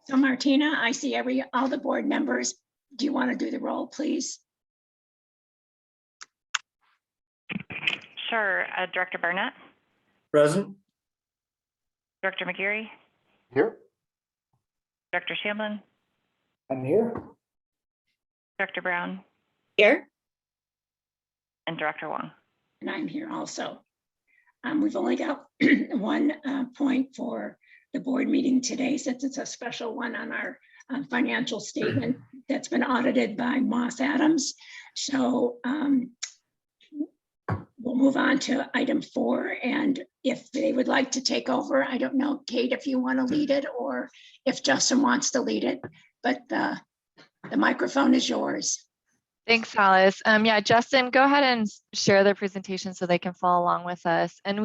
So Martina, I see all the board members. Do you want to do the roll, please? Sure. Director Barnett. Present. Director McGeary. Here. Director Shamblin. I'm here. Director Brown. Here. And Director Wong. And I'm here also. We've only got one point for the board meeting today, since it's a special one on our financial statement that's been audited by Moss Adams. So we'll move on to item 4. And if they would like to take over, I don't know, Kate, if you want to lead it or if Justin wants to lead it, but the microphone is yours. Thanks, Alice. Yeah, Justin, go ahead and share their presentation so they can follow along with us. And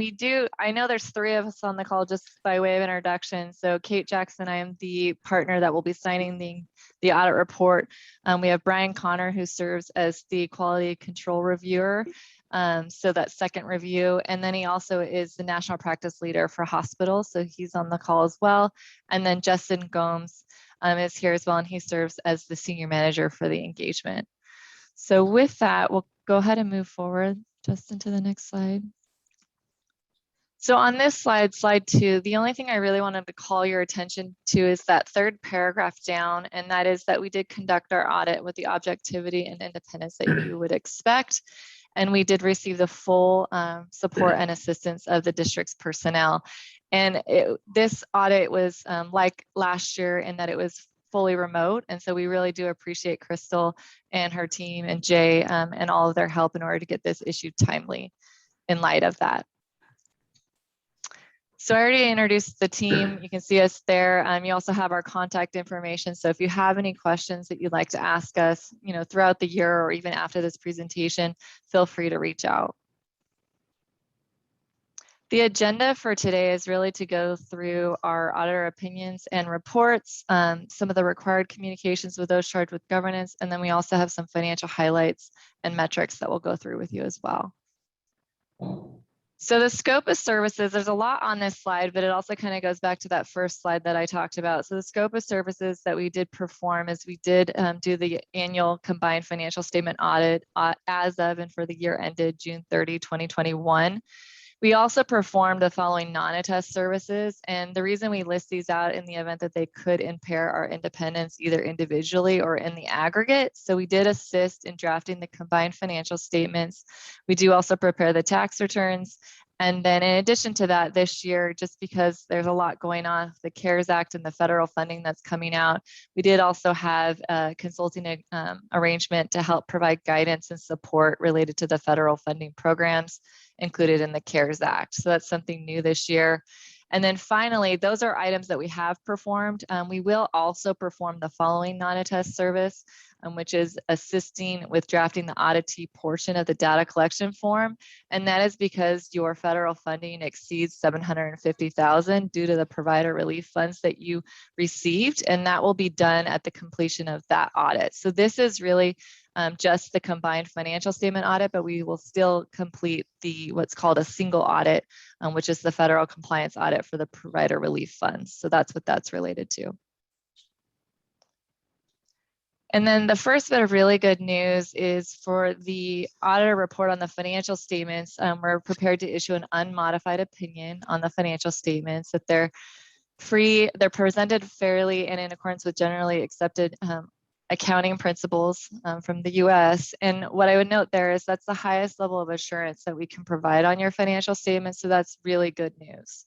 I know there's 3 of us on the call just by way of introduction. So Kate Jackson, I am the partner that will be signing the audit report. We have Brian Connor, who serves as the quality control reviewer. So that's second review. And then he also is the national practice leader for hospitals. So he's on the call as well. And then Justin Gomes is here as well, and he serves as the senior manager for the engagement. So with that, we'll go ahead and move forward, Justin, to the next slide. So on this slide, slide 2, the only thing I really wanted to call your attention to is that 3rd paragraph down, and that is that we did conduct our audit with the objectivity and independence that you would expect. And we did receive the full support and assistance of the district's personnel. And this audit was like last year in that it was fully remote. And so we really do appreciate Crystal and her team and Jay and all of their help in order to get this issued timely in light of that. So I already introduced the team. You can see us there. You also have our contact information. So if you have any questions that you'd like to ask us, throughout the year or even after this presentation, feel free to reach out. The agenda for today is really to go through our auditor opinions and reports, some of the required communications with those charged with governance, and then we also have some financial highlights and metrics that we'll go through with you as well. So the scope of services, there's a lot on this slide, but it also kind of goes back to that first slide that I talked about. So the scope of services that we did perform is we did do the annual combined financial statement audit as of and for the year ended June 30, 2021. We also performed the following non-attest services, and the reason we list these out in the event that they could impair our independence either individually or in the aggregate. So we did assist in drafting the combined financial statements. We do also prepare the tax returns. And then in addition to that, this year, just because there's a lot going on with the CARES Act and the federal funding that's coming out, we did also have a consulting arrangement to help provide guidance and support related to the federal funding programs included in the CARES Act. So that's something new this year. And then finally, those are items that we have performed. We will also perform the following non-attest service, which is assisting with drafting the auditee portion of the data collection form. And that is because your federal funding exceeds $750,000 due to the provider relief funds that you received. And that will be done at the completion of that audit. So this is really just the combined financial statement audit, but we will still complete what's called a single audit, which is the federal compliance audit for the provider relief funds. So that's what that's related to. And then the first bit of really good news is for the auditor report on the financial statements. We're prepared to issue an unmodified opinion on the financial statements, that they're presented fairly and in accordance with generally accepted accounting principles from the US. And what I would note there is that's the highest level of assurance that we can provide on your financial statements. So that's really good news.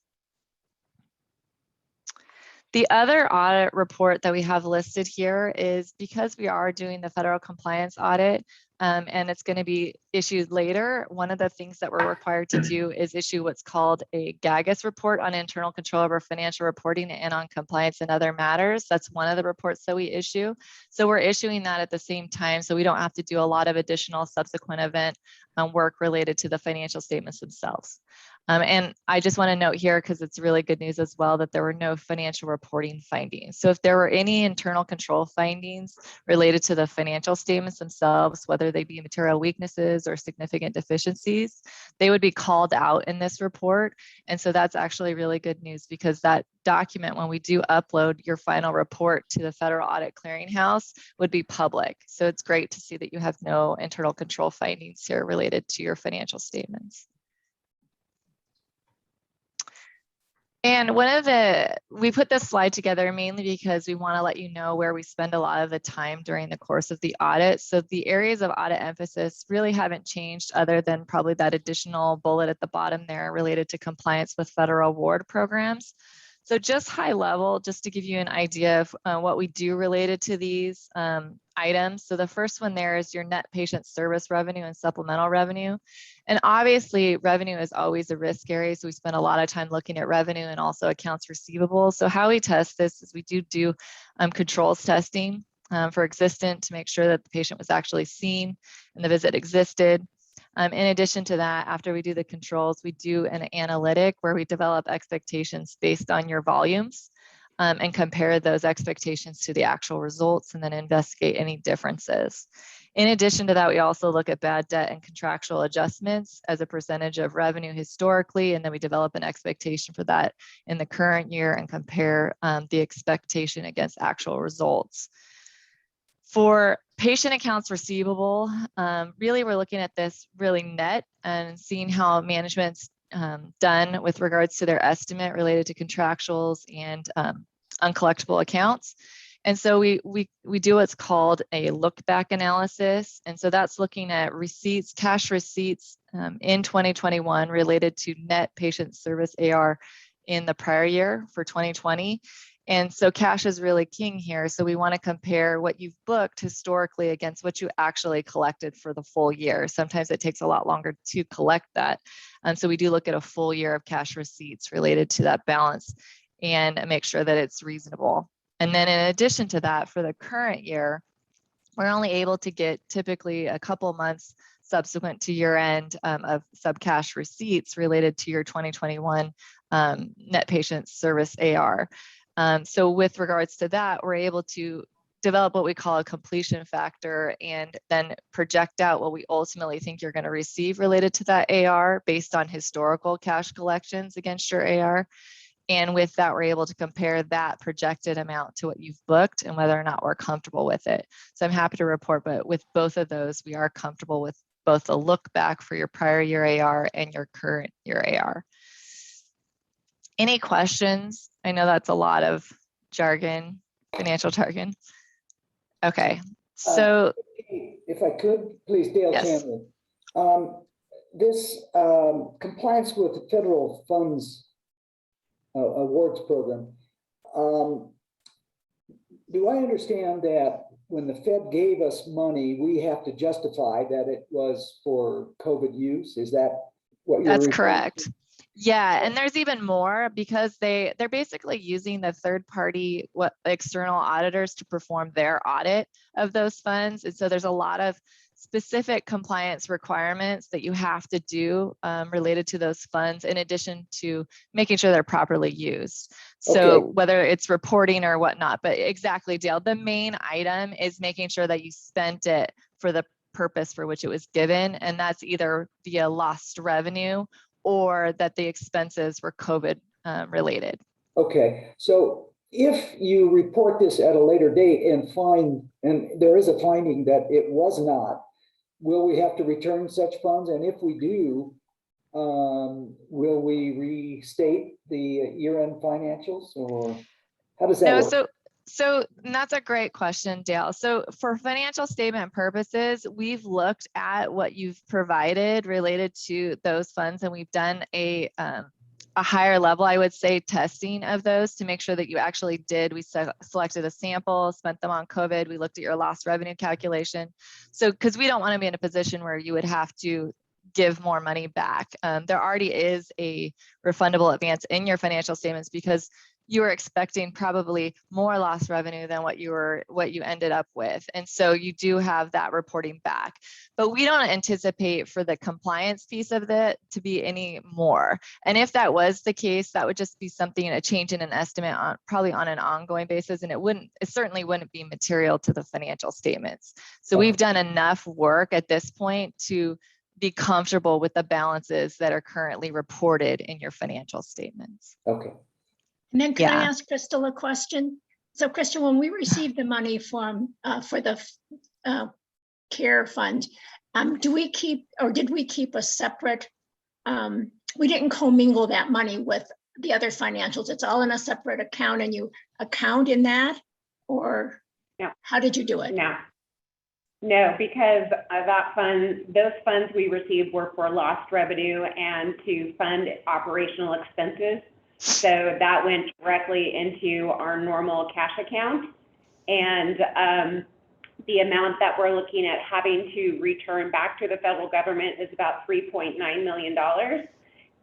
The other audit report that we have listed here is because we are doing the federal compliance audit and it's going to be issued later. One of the things that we're required to do is issue what's called a GAGIS report on internal control over financial reporting and on compliance and other matters. That's one of the reports that we issue. So we're issuing that at the same time, so we don't have to do a lot of additional subsequent event work related to the financial statements themselves. And I just want to note here, because it's really good news as well, that there were no financial reporting findings. So if there were any internal control findings related to the financial statements themselves, whether they be material weaknesses or significant deficiencies, they would be called out in this report. And so that's actually really good news, because that document, when we do upload your final report to the Federal Audit Clearinghouse, would be public. So it's great to see that you have no internal control findings here related to your financial statements. And we put this slide together mainly because we want to let you know where we spend a lot of the time during the course of the audit. So the areas of audit emphasis really haven't changed, other than probably that additional bullet at the bottom there related to compliance with federal award programs. So just high level, just to give you an idea of what we do related to these items. So the first one there is your net patient service revenue and supplemental revenue. And obviously revenue is always a risk area. So we spend a lot of time looking at revenue and also accounts receivable. So how we test this is we do controls testing for existent to make sure that the patient was actually seen and the visit existed. In addition to that, after we do the controls, we do an analytic where we develop expectations based on your volumes and compare those expectations to the actual results and then investigate any differences. In addition to that, we also look at bad debt and contractual adjustments as a percentage of revenue historically, and then we develop an expectation for that in the current year and compare the expectation against actual results. For patient accounts receivable, really we're looking at this really net and seeing how management's done with regards to their estimate related to contractuals and uncollectible accounts. And so we do what's called a look back analysis. And so that's looking at receipts, cash receipts in 2021 related to net patient service AR in the prior year for 2020. And so cash is really king here. So we want to compare what you've booked historically against what you actually collected for the full year. Sometimes it takes a lot longer to collect that. So we do look at a full year of cash receipts related to that balance and make sure that it's reasonable. And then in addition to that, for the current year, we're only able to get typically a couple months subsequent to year end of subcash receipts related to your 2021 net patient service AR. So with regards to that, we're able to develop what we call a completion factor and then project out what we ultimately think you're going to receive related to that AR based on historical cash collections against your AR. And with that, we're able to compare that projected amount to what you've booked and whether or not we're comfortable with it. So I'm happy to report, but with both of those, we are comfortable with both the look back for your prior year AR and your current year AR. Any questions? I know that's a lot of jargon, financial jargon. Okay, so. If I could, please, Dale Yes. Chandler. This compliance with the federal funds awards program. Do I understand that when the Fed gave us money, we have to justify that it was for COVID use? Is that what you're That's referring correct. to? Yeah, and there's even more because they're basically using the third party external auditors to perform their audit of those funds. And so there's a lot of specific compliance requirements that you have to do related to those funds, in addition to making sure they're properly used. So Okay. whether it's reporting or whatnot, but exactly, Dale, the main item is making sure that you spent it for the purpose for which it was given. And that's either via lost revenue or that the expenses were COVID related. Okay, so if you report this at a later date and find, and there is a finding that it was not, will we have to return such funds? And if we do, will we restate the year-end financials, or how does that No, work? so that's a great question, Dale. So for financial statement purposes, we've looked at what you've provided related to those funds, and we've done a higher level, I would say, testing of those to make sure that you actually did. We selected a sample, spent them on COVID. We looked at your lost revenue calculation. So, because we don't want to be in a position where you would have to give more money back. There already is a refundable advance in your financial statements because you were expecting probably more lost revenue than what you ended up with. And so you do have that reporting back. But we don't anticipate for the compliance piece of it to be any more. And if that was the case, that would just be something, a change in an estimate on probably on an ongoing basis. And it certainly wouldn't be material to the financial statements. So we've done enough work at this point to be comfortable with the balances that are currently reported in your financial statements. Okay. And then can I Yeah. ask Crystal a question? So Crystal, when we received the money from, for the care fund, do we keep, or did we keep a separate, we didn't commingle that money with the other financials? It's all in a separate account and you account in that? Or No. How did you do it? No, because those funds we received were for lost revenue and to fund operational expenses. So that went directly into our normal cash account. And the amount that we're looking at having to return back to the federal government is about $3.9 million.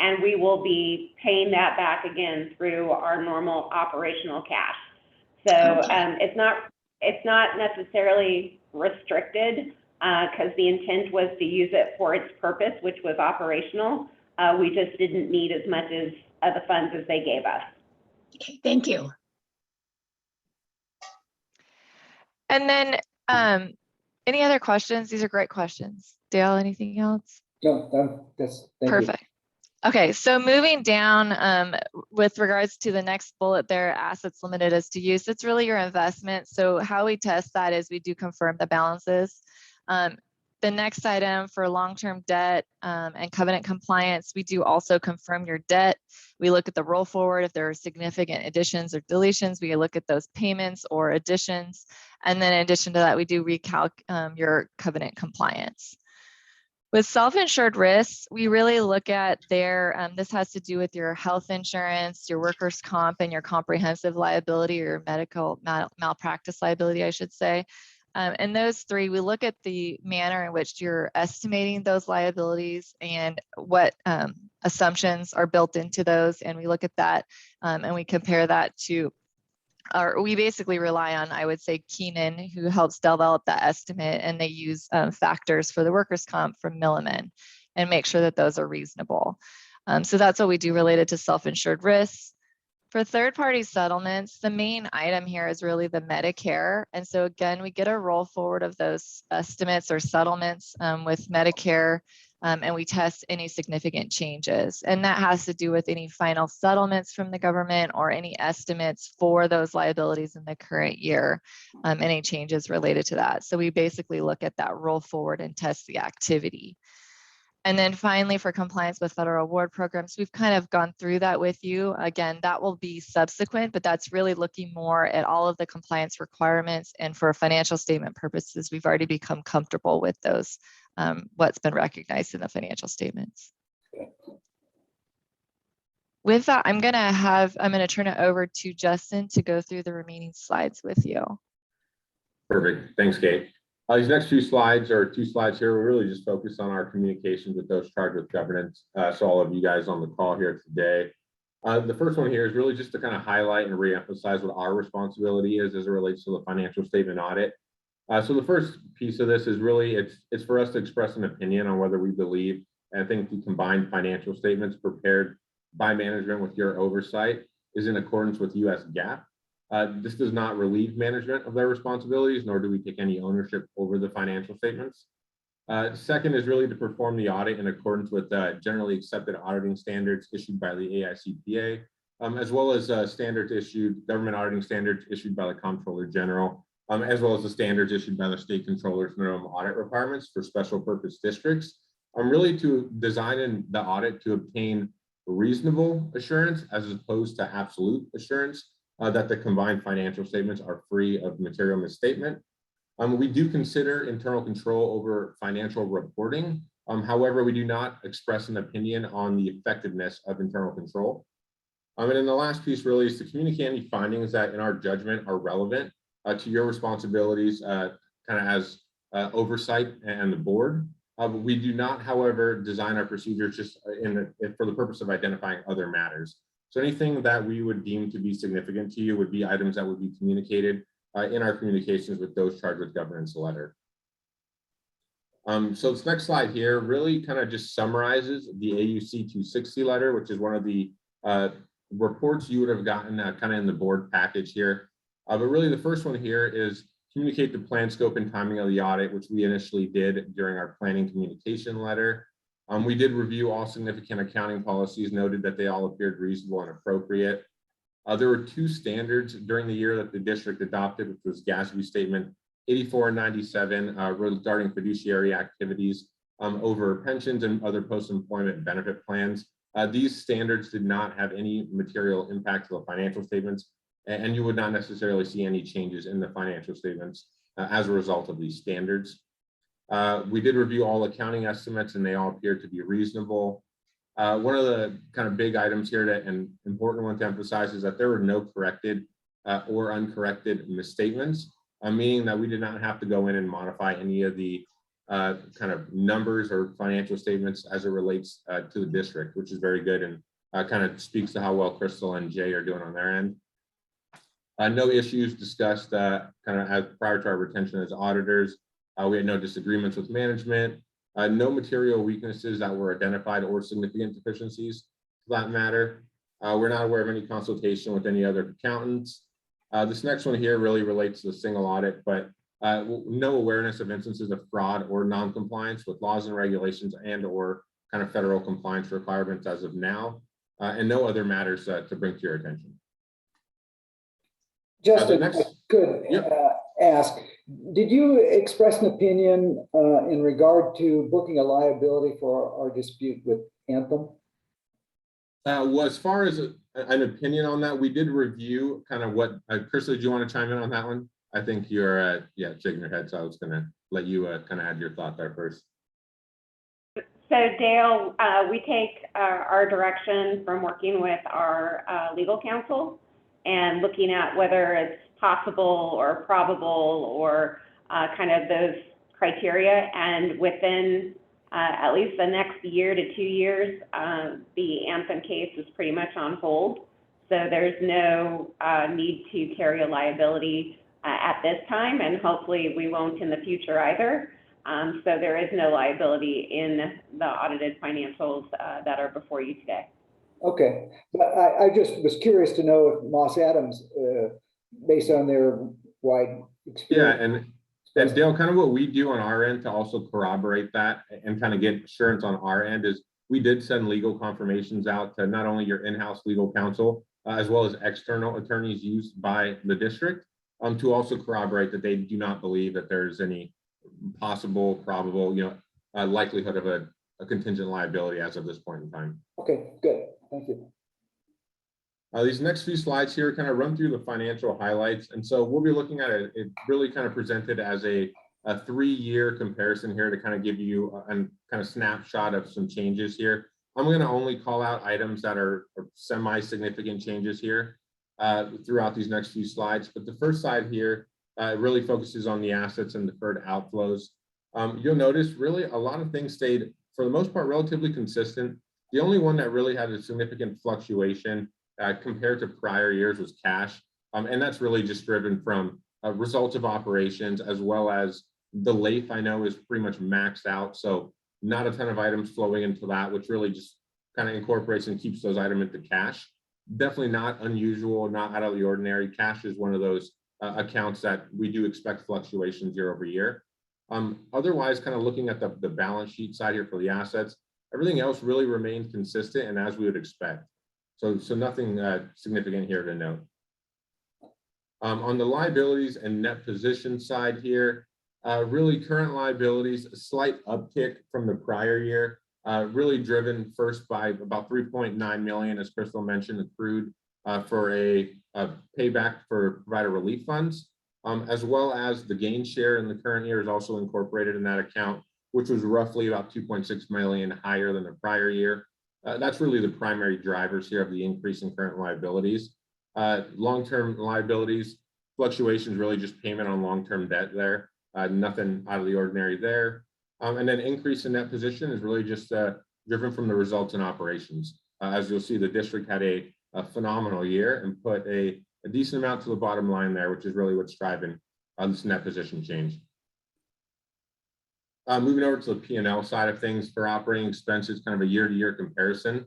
And we will be paying that back again through our normal operational cash. So it's not necessarily restricted because the intent was to use it for its purpose, which was operational. We just didn't need as much as the funds as they gave us. Okay, thank you. And then any other questions? These are great questions. Dale, anything else? No, that's thank Perfect. Okay, so moving down with regards to the next bullet there, assets limited as to use, it's really your investment. So how we test that is we do confirm the balances. The next item for long-term debt and covenant compliance, we do also confirm your debt. We look at the roll forward. If there are significant additions or deletions, we look at those payments or additions. And then in addition to that, we do recalc your covenant compliance. With self-insured risks, we really look at this has to do with your health insurance, your workers' comp, and your comprehensive liability, or your medical malpractice liability, I should say. And those three, we look at the manner in which you're estimating those liabilities and what assumptions are built into those. And we look at that and we compare that to, or we basically rely on, I would say, Keenan, who helps develop that estimate, and they use factors for the workers' comp from Milliman and make sure that those are reasonable. So that's what we do related to self-insured risks. For third-party settlements, the main item here is really the Medicare. And so again, we get a roll forward of those estimates or settlements with Medicare, and we test any significant changes. And that has to do with any final settlements from the government or any estimates for those liabilities in the current year, any changes related to that. So we basically look at that roll forward and test the activity. And then finally, for compliance with federal award programs, we've kind of gone through that with you. Again, that will be subsequent, but that's really looking more at all of the compliance requirements. And for financial statement purposes, we've already become comfortable with those, what's been recognized in the financial statements. With that, I'm going to turn it over to Justin to go through the remaining slides with you. Perfect. Thanks, Kate. These next few slides, or 2 slides here, we're really just focused on our communications with those charged with governance. So all of you guys on the call here today. The first one here is really just to kind of highlight and reemphasize what our responsibility is as it relates to the financial statement audit. So the first piece of this is really, it's for us to express an opinion on whether we believe, and I think the combined financial statements prepared by management with your oversight is in accordance with US GAAP. This does not relieve management of their responsibilities, nor do we take any ownership over the financial statements. Second is really to perform the audit in accordance with generally accepted auditing standards issued by the AICPA, as well as government auditing standards issued by the Comptroller General, as well as the standards issued by the state controllers minimum audit requirements for special purpose districts. Really to design in the audit to obtain reasonable assurance as opposed to absolute assurance that the combined financial statements are free of material misstatement. We do consider internal control over financial reporting. However, we do not express an opinion on the effectiveness of internal control. And then the last piece really is to communicate any findings that in our judgment are relevant to your responsibilities kind of as oversight and the board. We do not, however, design our procedures just for the purpose of identifying other matters. So anything that we would deem to be significant to you would be items that would be communicated in our communications with those charged with governance letter. So this next slide here really kind of just summarizes the AUC 260 letter, which is one of the reports you would have gotten kind of in the board package here. But really the first one here is communicate the plan, scope, and timing of the audit, which we initially did during our planning communication letter. We did review all significant accounting policies, noted that they all appeared reasonable and appropriate. There were two standards during the year that the district adopted, which was GASB Statement 84 and 97 regarding fiduciary activities over pensions and other post-employment benefit plans. These standards did not have any material impact to the financial statements, and you would not necessarily see any changes in the financial statements as a result of these standards. We did review all accounting estimates and they all appear to be reasonable. One of the kind of big items here and important one to emphasize is that there were no corrected or uncorrected misstatements, meaning that we did not have to go in and modify any of the kind of numbers or financial statements as it relates to the district, which is very good and kind of speaks to how well Crystal and Jay are doing on their end. No issues discussed kind of as prior to our retention as auditors. We had no disagreements with management, no material weaknesses that were identified or significant deficiencies for that matter. We're not aware of any consultation with any other accountants. This next one here really relates to the single audit, but no awareness of instances of fraud or non-compliance with laws and regulations and or kind of federal compliance requirements as of now, and no other matters to bring to your attention. Justin, I could ask, did you express an opinion in regard to booking a liability for our dispute with Anthem? Well, as far as an opinion on that, we did review kind of what, Crystal, do you want to chime in on that one? I think you're, shaking your head, so I was going to let you kind of add your thought there first. So Dale, we take our direction from working with our legal counsel and looking at whether it's possible or probable or kind of those criteria. And within at least the next year to 2 years, the Anthem case is pretty much on hold. So there's no need to carry a liability at this time, and hopefully we won't in the future either. So there is no liability in the audited financials that are before you today. Okay, but I just was curious to know if Moss Adams, based on their wide experience. Yeah, and Dale, kind of what we do on our end to also corroborate that and kind of get assurance on our end is we did send legal confirmations out to not only your in-house legal counsel, as well as external attorneys used by the district to also corroborate that they do not believe that there's any possible, probable, likelihood of a contingent liability as of this point in time. Okay, good. Thank you. These next few slides here kind of run through the financial highlights. And so we'll be looking at it really kind of presented as a 3-year comparison here to kind of give you a kind of snapshot of some changes here. I'm going to only call out items that are semi-significant changes here throughout these next few slides. But the first slide here really focuses on the assets and deferred outflows. You'll notice really a lot of things stayed, for the most part, relatively consistent. The only one that really had a significant fluctuation compared to prior years was cash. And that's really just driven from results of operations, as well as the LAIF I know is pretty much maxed out. So not a ton of items flowing into that, which really just kind of incorporates and keeps those items into cash. Definitely not unusual, not out of the ordinary. Cash is one of those accounts that we do expect fluctuations year over year. Otherwise, kind of looking at the balance sheet side here for the assets, everything else really remained consistent and as we would expect. So nothing significant here to note. On the liabilities and net position side here, really current liabilities, a slight uptick from the prior year, really driven first by about 3.9 million, as Crystal mentioned, accrued for a payback for provider relief funds, as well as the gain share in the current year is also incorporated in that account, which was roughly about 2.6 million higher than the prior year. That's really the primary drivers here of the increase in current liabilities. Long-term liabilities, fluctuations, really just payment on long-term debt there. Nothing out of the ordinary there. And then increase in net position is really just driven from the results in operations. As you'll see, the district had a a phenomenal year and put a decent amount to the bottom line there, which is really what's driving this net position change. Moving over to the P&L side of things for operating expenses, kind of a year-to-year comparison.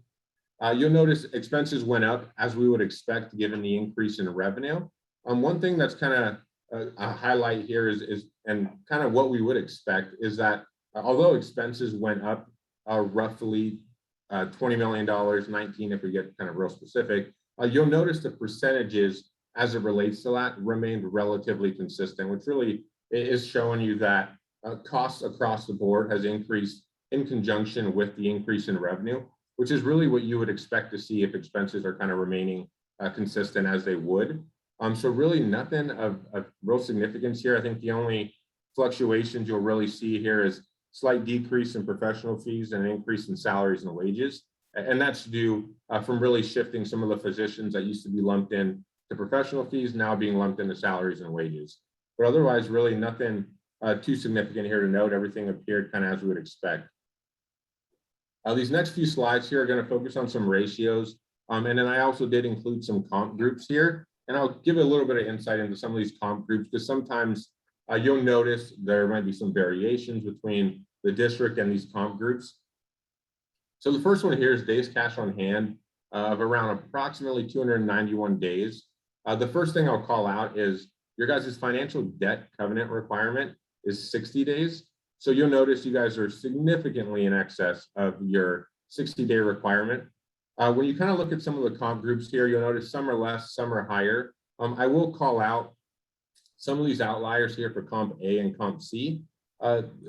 You'll notice expenses went up as we would expect given the increase in revenue. One thing that's kind of a highlight here is and kind of what we would expect is that although expenses went up roughly $20 million, 19 if we get kind of real specific, you'll notice the percentages as it relates to that remained relatively consistent, which really is showing you that costs across the board has increased in conjunction with the increase in revenue, which is really what you would expect to see if expenses are kind of remaining consistent as they would. So really nothing of real significance here. I think the only fluctuations you'll really see here is slight decrease in professional fees and an increase in salaries and wages. And that's due from really shifting some of the physicians that used to be lumped in to professional fees now being lumped into salaries and wages. But otherwise, really nothing too significant here to note. Everything appeared kind of as we would expect. These next few slides here are going to focus on some ratios. And then I also did include some comp groups here. And I'll give a little bit of insight into some of these comp groups because sometimes you'll notice there might be some variations between the district and these comp groups. So the first one here is days cash on hand of around approximately 291 days. The first thing I'll call out is your guys' financial debt covenant requirement is 60 days. So you'll notice you guys are significantly in excess of your 60-day requirement. When you kind of look at some of the comp groups here, you'll notice some are less, some are higher. I will call out some of these outliers here for comp A and comp C.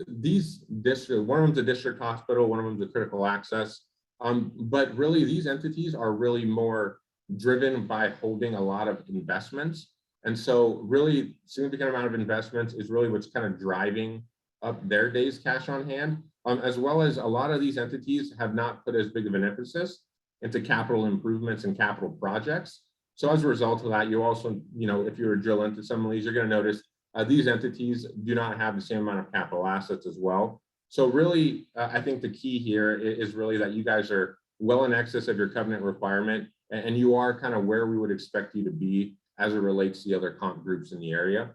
These district, one of them's a district hospital, one of them's a critical access. But really these entities are really more driven by holding a lot of investments. And so really significant amount of investments is really what's kind of driving up their days cash on hand, as well as a lot of these entities have not put as big of an emphasis into capital improvements and capital projects. So as a result of that, you also, if you were to drill into some of these, you're going to notice these entities do not have the same amount of capital assets as well. So really, I think the key here is really that you guys are well in excess of your covenant requirement, and you are kind of where we would expect you to be as it relates to the other comp groups in the area.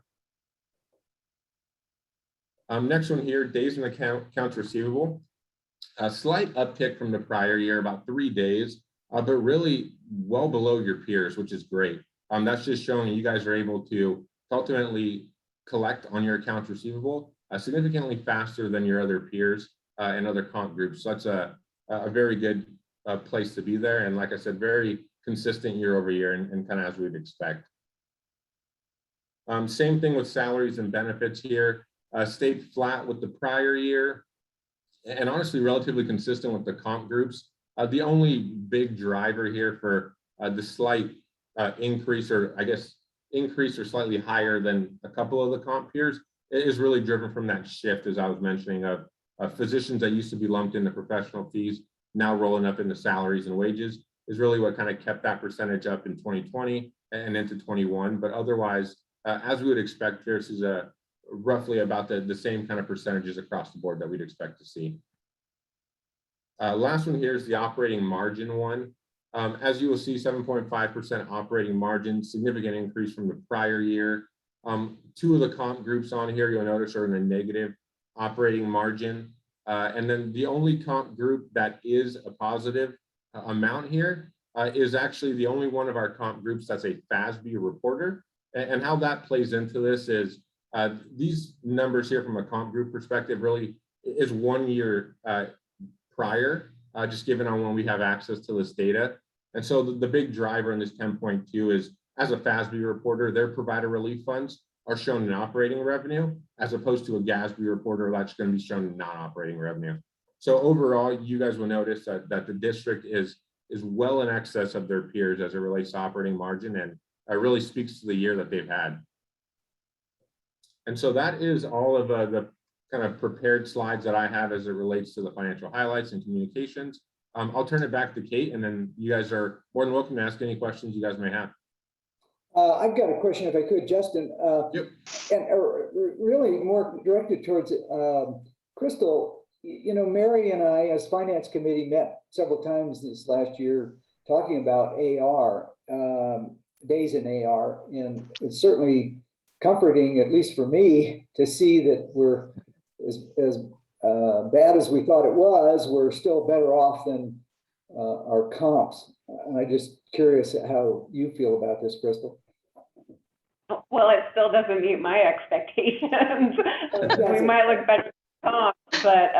Next one here, days in accounts receivable. A slight uptick from the prior year, about 3 days, but really well below your peers, which is great. That's just showing you guys are able to ultimately collect on your accounts receivable significantly faster than your other peers and other comp groups. So that's a very good place to be there. And like I said, very consistent year over year and kind of as we'd expect. Same thing with salaries and benefits here. Stayed flat with the prior year and honestly relatively consistent with the comp groups. The only big driver here for the slight increase, or I guess increase or slightly higher than a couple of the comp peers, is really driven from that shift, as I was mentioning, of physicians that used to be lumped into professional fees now rolling up into salaries and wages is really what kind of kept that percentage up in 2020 and into 21. But otherwise, as we would expect, this is roughly about the same kind of percentages across the board that we'd expect to see. Last one here is the operating margin one. As you will see, 7.5% operating margin, significant increase from the prior year. Two of the comp groups on here, you'll notice, are in a negative operating margin. And then the only comp group that is a positive amount here is actually the only one of our comp groups that's a FASB reporter. And how that plays into this is these numbers here from a comp group perspective really is 1 year prior, just given on when we have access to this data. And so the big driver in this 10.2 is, as a FASB reporter, their provider relief funds are shown in operating revenue, as opposed to a GASB reporter that's going to be shown in non-operating revenue. So overall, you guys will notice that the district is well in excess of their peers as it relates to operating margin, and really speaks to the year that they've had. And so that is all of the kind of prepared slides that I have as it relates to the financial highlights and communications. I'll turn it back to Kate, and then you guys are more than welcome to ask any questions you guys may have. I've got a question, if I could, Justin. Yep. And really more directed towards Crystal. Mary and I, as finance committee, met several times this last year talking about AR, days in AR, and it's certainly comforting, at least for me, to see that we're as bad as we thought it was, we're still better off than our comps. And I'm just curious how you feel about this, Crystal. Well, it still doesn't meet my expectations. We might look better than comps, but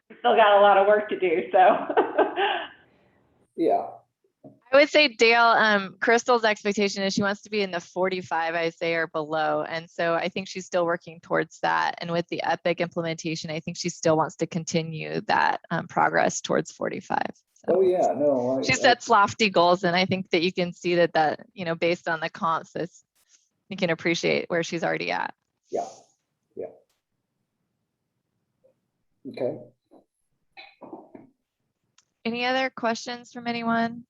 we still got a lot of work to do, so. Yeah. I would say, Dale, Crystal's expectation is she wants to be in the 45, I say, or below. And so I think she's still working towards that. And with the Epic implementation, I think she still wants to continue that progress towards 45. So Oh, yeah, no. she sets lofty goals, and I think that you can see that, you know, based on the comps, you can appreciate where she's already at. Yeah, yeah. Okay. Any other questions from anyone?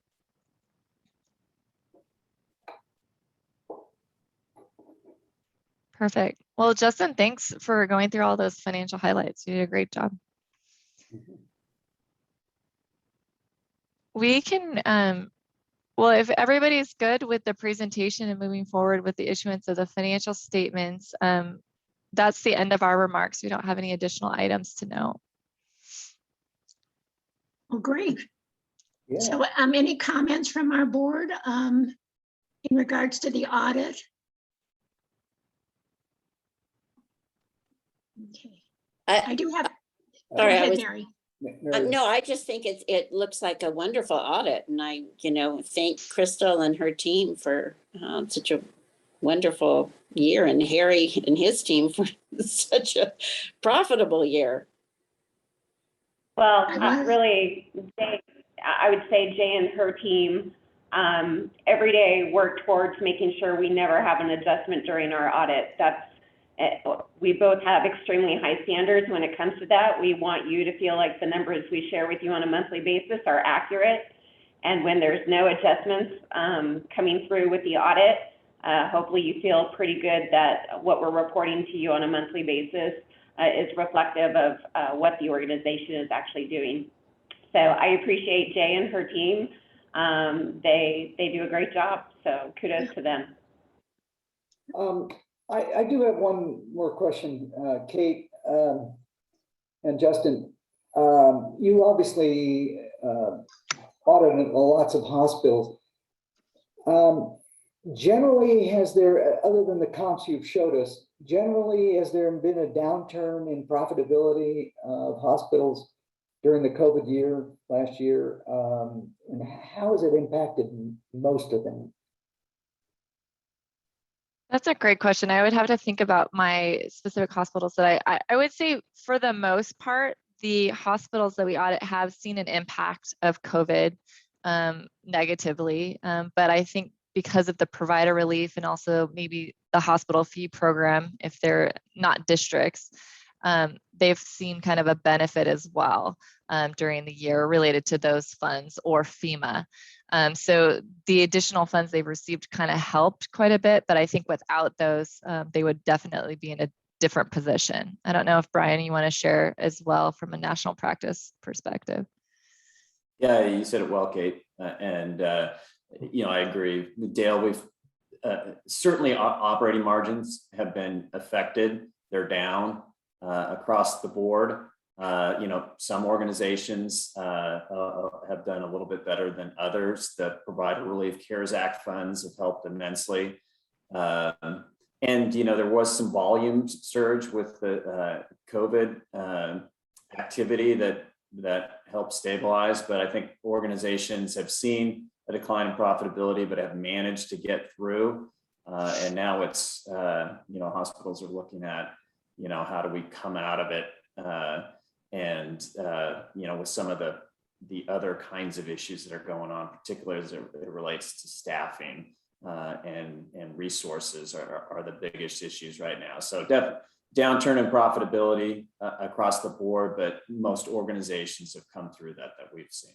Perfect. Well, Justin, thanks for going through all those financial highlights. You did a great job. We can, well, if everybody's good with the presentation and moving forward with the issuance of the financial statements, that's the end of our remarks. We don't have any additional items to note. Well, great. Yeah. So any comments from our board in regards to the audit? Okay. I do have, go Sorry, ahead, Mary. no, I just think it looks like a wonderful audit, and I, thank Crystal and her team for such a wonderful year, and Harry and his team for such a profitable year. Well, really, I would say Jay and her team every day work towards making sure we never have an adjustment during our audit. We both have extremely high standards when it comes to that. We want you to feel like the numbers we share with you on a monthly basis are accurate. And when there's no adjustments coming through with the audit, hopefully you feel pretty good that what we're reporting to you on a monthly basis is reflective of what the organization is actually doing. So I appreciate Jay and her team. They do a great job, so kudos to them. I do have one more question, Kate and Justin. You obviously audited lots of hospitals. Generally, has there, other than the comps you've showed us, generally, has there been a downturn in profitability of hospitals during the COVID year, last year? And how has it impacted most of them? That's a great question. I would have to think about my specific hospitals that I would say for the most part, the hospitals that we audit have seen an impact of COVID negatively. But I think because of the provider relief and also maybe the hospital fee program, if they're not districts, they've seen kind of a benefit as well during the year related to those funds or FEMA. So the additional funds they've received kind of helped quite a bit, but I think without those, they would definitely be in a different position. I don't know if Brian, you want to share as well from a national practice perspective. Yeah, you said it well, Kate. I agree with Dale. We've certainly operating margins have been affected. They're down across the board. Some organizations have done a little bit better than others. The Provider Relief CARES Act funds have helped immensely. There was some volume surge with the COVID activity that helped stabilize, but I think organizations have seen a decline in profitability, but have managed to get through. And now it's, hospitals are looking at, how do we come out of it? With some of the other kinds of issues that are going on, particularly as it relates to staffing and resources are the biggest issues right now. So downturn in profitability across the board, but most organizations have come through that we've seen.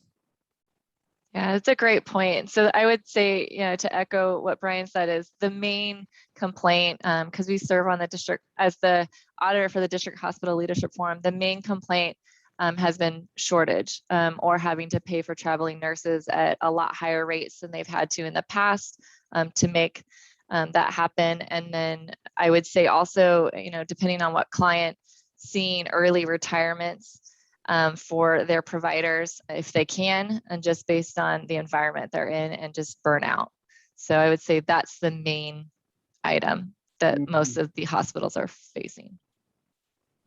Yeah, that's a great point. So I would say, to echo what Brian said, is the main complaint, because we serve on the district as the auditor for the District Hospital Leadership Forum, the main complaint has been shortage, or having to pay for traveling nurses at a lot higher rates than they've had to in the past, to make that happen. And then I would say also, depending on what client, seeing early retirements for their providers if they can, and just based on the environment they're in and just burnout. So I would say that's the main item that most of the hospitals are facing.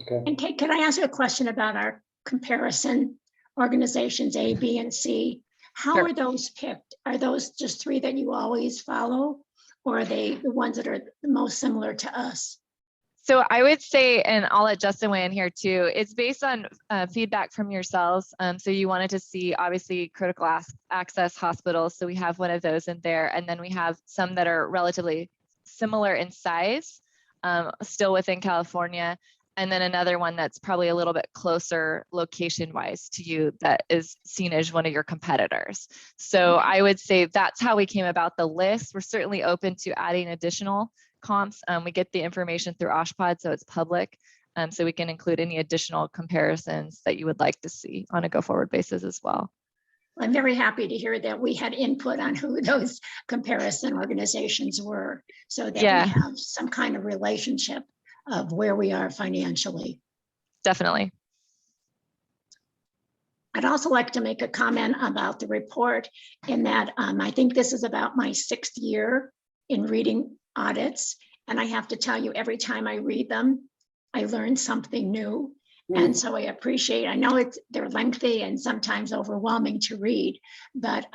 Okay. And Kate, can I ask you a question about our comparison organizations A, B, and C? How Sure. are those picked? Are those just 3 that you always follow? Or are they the ones that are the most similar to us? So I would say, and I'll let Justin weigh in here too, it's based on feedback from yourselves. So you wanted to see obviously critical access hospitals. So we have one of those in there. And then we have some that are relatively similar in size, still within California. And then another one that's probably a little bit closer location wise to you that is seen as one of your competitors. So I would say that's how we came about the list. We're certainly open to adding additional comps. We get the information through OSHPD, so it's public. So we can include any additional comparisons that you would like to see on a go forward basis as well. I'm very happy to hear that we had input on who those comparison organizations were, so that we have some kind of relationship of where we are financially. Definitely. I'd also like to make a comment about the report in that I think this is about my 6th year in reading audits. And I have to tell you, every time I read them, I learn something new. And so I appreciate, I know they're lengthy and sometimes overwhelming to read, but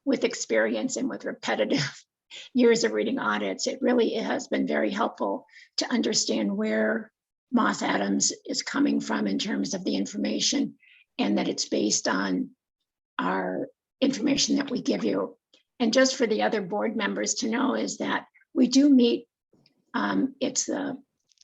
with experience and with repetitive years of reading audits, it really has been very helpful to understand where Moss Adams is coming from in terms of the information, and that it's based on our information that we give you. And just for the other board members to know is that we do meet, it's the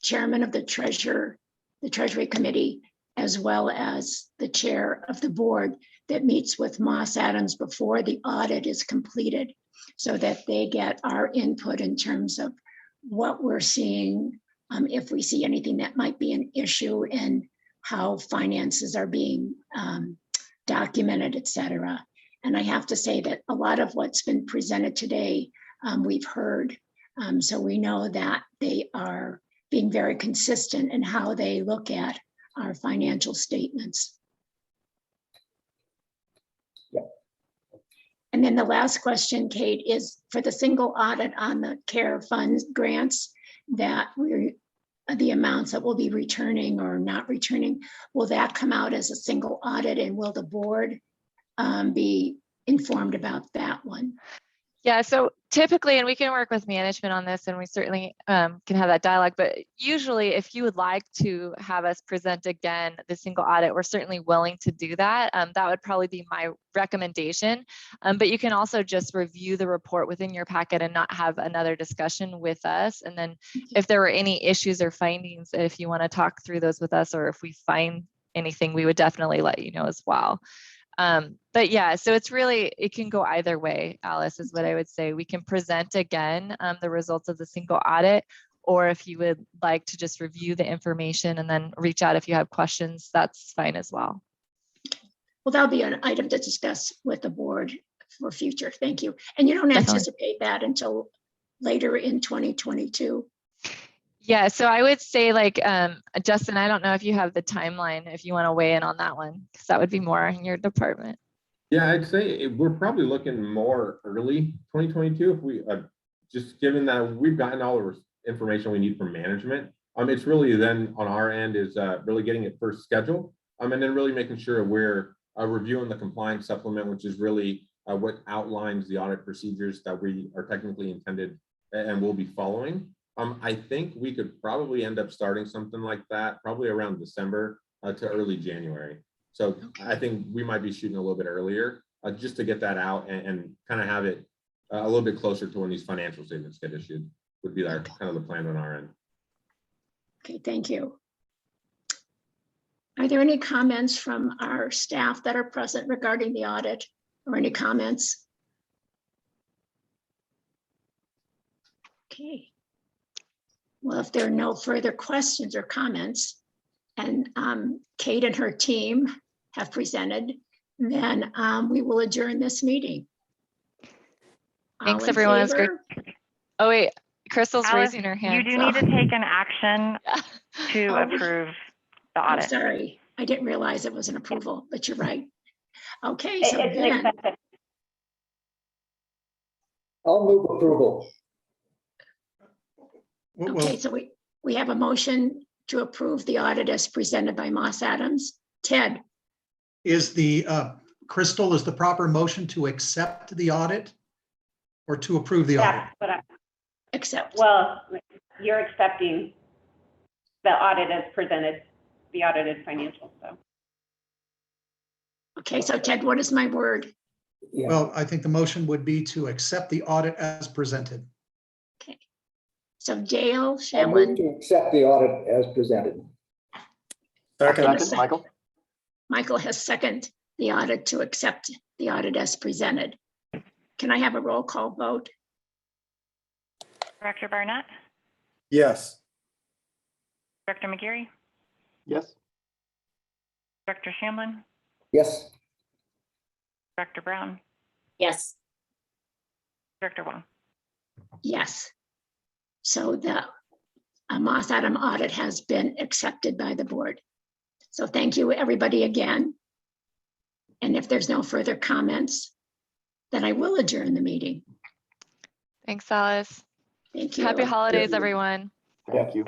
chairman of the Treasury Committee, as well as the chair of the board that meets with Moss Adams before the audit is completed, so that they get our input in terms of what we're seeing, if we see anything that might be an issue, and how finances are being documented, et cetera. And I have to say that a lot of what's been presented today, we've heard. So we know that they are being very consistent in how they look at our financial statements. Yeah. And then the last question, Kate, is for the single audit on the CARE funds grants that the amounts that will be returning or not returning, will that come out as a single audit, and will the board be informed about that one? Yeah, so typically, and we can work with management on this, and we certainly can have that dialogue, but usually if you would like to have us present again the single audit, we're certainly willing to do that. That would probably be my recommendation, but you can also just review the report within your packet and not have another discussion with us. And then if there were any issues or findings, if you want to talk through those with us, or if we find anything, we would definitely let you know as well. But yeah, so it's really, it can go either way, Alice, is what I would say. We can present again the results of the single audit, or if you would like to just review the information and then reach out if you have questions, that's fine as well. Well, that'll be an item to discuss with the board for future. Thank you. And you don't anticipate that until later in 2022? Yeah, so I would say, like, Justin, I don't know if you have the timeline, if you want to weigh in on that one, because that would be more in your department. Yeah, I'd say we're probably looking more early 2022 if we, just given that we've gotten all the information we need from management. It's really then on our end is really getting it first scheduled, and then really making sure we're reviewing the compliance supplement, which is really what outlines the audit procedures that we are technically intended and will be following. I think we could probably end up starting something like that probably around December to early January. So I think we might be shooting a little bit earlier just to get that out and kind of have it a little bit closer to when these financial statements get issued would be our kind of the plan on our end. Okay, thank you. Are there any comments from our staff that are present regarding the audit, or any comments? Okay. Well, if there are no further questions or comments, and Kate and her team have presented, then we will adjourn this meeting. All Thanks, in everyone. It's great. favor? Oh, wait, Crystal's Alice, raising her you hand. do so- need to take an action to Oh, approve the I'm audit. sorry, I didn't realize it was an approval, but you're right. Okay, It's so an then, acceptance. I'll move approval. okay, so we have a motion to approve the audit as presented by Moss Adams. Ted, Is the, Crystal, is the proper motion to accept the audit or to approve the audit? That's what I, accept. well, you're accepting the audit as presented, the audited financials, so. Okay, so Ted, what is my word? Yeah, Well, I think the motion would be to accept the audit as presented. So Dale I'll move Shamlin, to accept the audit as presented. Second, Michael. Michael has seconded the audit to accept the audit as presented. Can I have a roll call vote? Director Barnett, Yes. Director McGeary, Yes. Director Shamlin, Yes, Director Brown, Yes. Director Wong. Yes. So the Moss Adam audit has been accepted by the board. So thank you, everybody, again. And if there's no further comments, then I will adjourn the meeting. Thanks, Alice. Thank you. Happy holidays, everyone. Thank you.